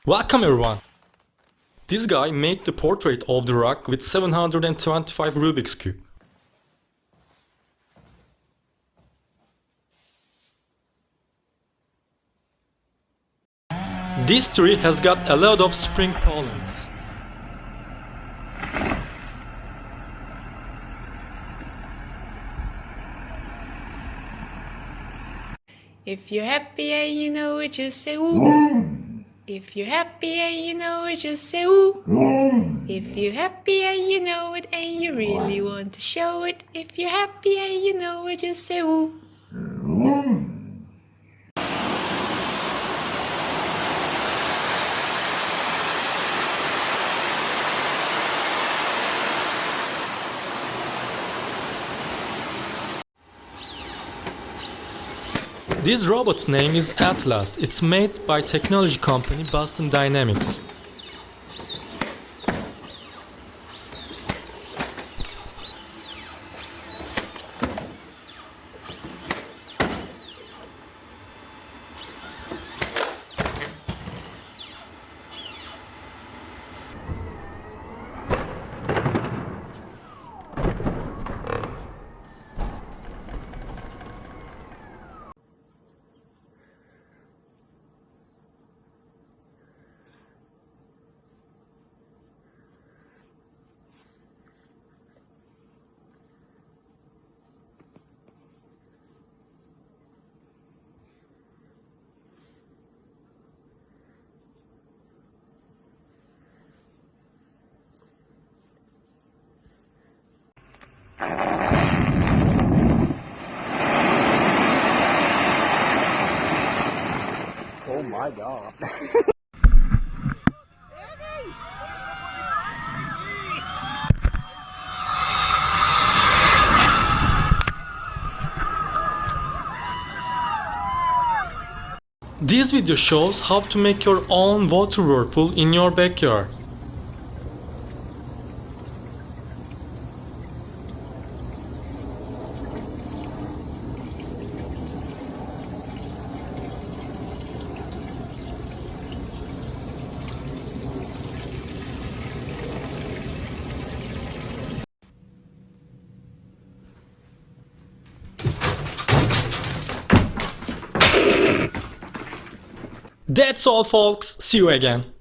Welcome everyone! This guy made the portrait of the rock with 725 Rubik's Cube. This tree has got a lot of spring pollens. If you're happy and you know it, just say ooh. If you're happy and you know it, just say ooh. If you're happy and you know it and you really want to show it. If you're happy and you know it, just say ooh. This robot's name is Atlas. It's made by technology company Boston Dynamics. Oh my God. This video shows how to make your own water whirlpool in your backyard. That's all folks, see you again.